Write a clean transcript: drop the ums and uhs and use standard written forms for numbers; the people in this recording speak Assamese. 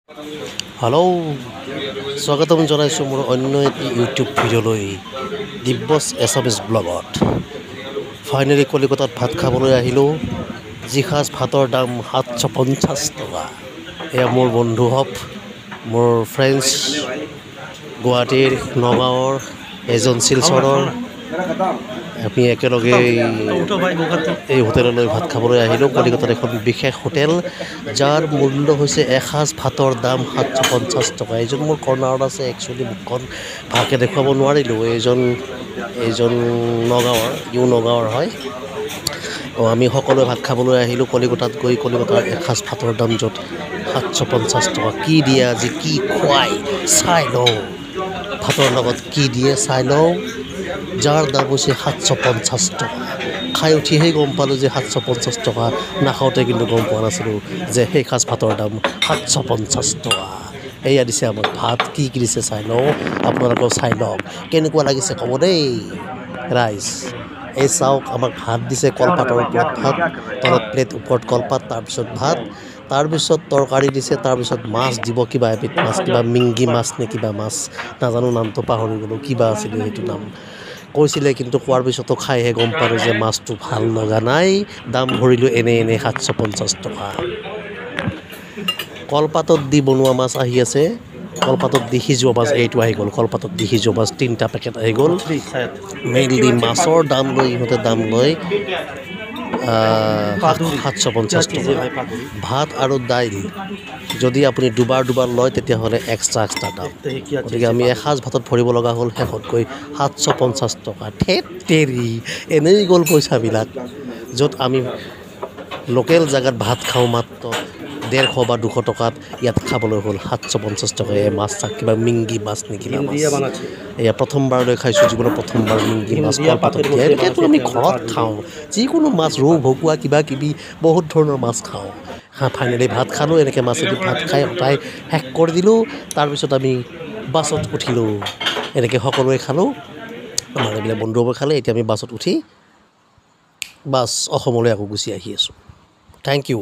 হেল্ল' স্বাগতম জনাইছোঁ মোৰ অন্য এটি ইউটিউব ভিডিঅ'লৈ দিব্যছ এছামিজ ব্লগত। ফাইনেলি কলিকতাত ভাত খাবলৈ আহিলোঁ। যি সাঁজ ভাতৰ দাম 750 টকা। এয়া মোৰ বন্ধুসৱ, মোৰ ফ্ৰেণ্ডছ, গুৱাহাটীৰ, নগাঁৱৰ, এজন শিলচৰৰ। আমি একেলগে এই হোটেললৈ ভাত খাবলৈ আহিলোঁ। কলিকতাৰ এখন বিশেষ হোটেল, যাৰ মূল্য হৈছে এসাঁজ ভাতৰ দাম 750 টকা। এইজন মোৰ কৰ্ণাৰত আছে। একচুৱেলি মুখখন ভালকৈ দেখুৱাব নোৱাৰিলোঁ। এইজন নগাঁৱৰ হয়। আমি সকলোৱে ভাত খাবলৈ আহিলোঁ কলিকতাত গৈ। কলিকতাৰ এসাঁজ ভাতৰ দাম য'ত 750 টকা। কি দিয়ে আজি, কি খুৱাই চাই লওঁ। ভাতৰ লগত কি দিয়ে চাই লওঁ। যাৰ দাম হৈছে 750 টকা। খাই উঠিহে গম পালোঁ যে 750 টকা। নাখাওঁতে কিন্তু গম পোৱা নাছিলোঁ যে সেই সাঁজ ভাতৰ দাম 750 টকা। এয়া দিছে আমাক ভাত। কি দিছে চাই লওঁ। আপোনালোকেও চাই লওক কেনেকুৱা লাগিছে ক'ব দেই ৰাইজ। এই চাওক, আমাক ভাত দিছে, কলপাতৰ ওপৰত ভাত, তলত প্লেট, ওপৰত কলপাত, তাৰপিছত ভাত, তাৰপিছত তৰকাৰী দিছে, তাৰপিছত মাছ দিব, কিবা এবিধ মাছ, কিবা মিংগি মাছ নে কিবা মাছ নাজানো, নামটো পাহৰি গ'লোঁ, কিবা আছিলে সেইটো নাম কৈছিলে। কিন্তু কোৱাৰ পিছতো খাইহে গম পালোঁ যে মাছটো ভাল লগা নাই। দাম ভৰিলোঁ এনেই 750 টকা। কলপাতত দি বনোৱা মাছ আহি আছে, কলপাতত দি সিজোৱা মাছ এইটো আহি গ'ল। কলপাতত দি সিজোৱা মাছ 3টা পেকেট আহি গ'ল। মেইনলি মাছৰ দাম লয় ইহঁতে, দাম লয় 750 টকা। ভাত আৰু দাইল যদি আপুনি দুবাৰ লয় তেতিয়াহ'লে এক্সট্ৰা দাম। গতিকে আমি এসাঁজ ভাতত ভৰিব লগা হ'ল শেষত গৈ 750 টকা। ধেৎ তেৰি, এনেই গ'ল পইচাবিলাক। য'ত আমি লোকেল জেগাত ভাত খাওঁ মাত্ৰ 150 বা 200 টকাত, ইয়াত খাবলৈ হ'ল 750 টকা। এই মাছ চাক, কিবা মিংগি মাছ নে কিবা মাছ। এয়া প্ৰথমবাৰলৈ খাইছোঁ জীৱনত, প্ৰথমবাৰ মিংগি মাছ কলপাতত দিয়া। এনেকৈতো আমি ঘৰত খাওঁ যিকোনো মাছ, ৰৌ, ভকুৱা, কিবা কিবি বহুত ধৰণৰ মাছ খাওঁ। ফাইনেলি ভাত খালোঁ। এনেকৈ মাছেদি ভাত খাই হতাই শেষ কৰি দিলোঁ। তাৰপিছত আমি বাছত উঠিলোঁ। এনেকৈ সকলোৱে খালোঁ, আমাৰ এইবিলাক বন্ধুবোৰ খালে। এতিয়া আমি বাছত উঠি অসমলৈ আকৌ গুচি আহি আছোঁ। Thank U.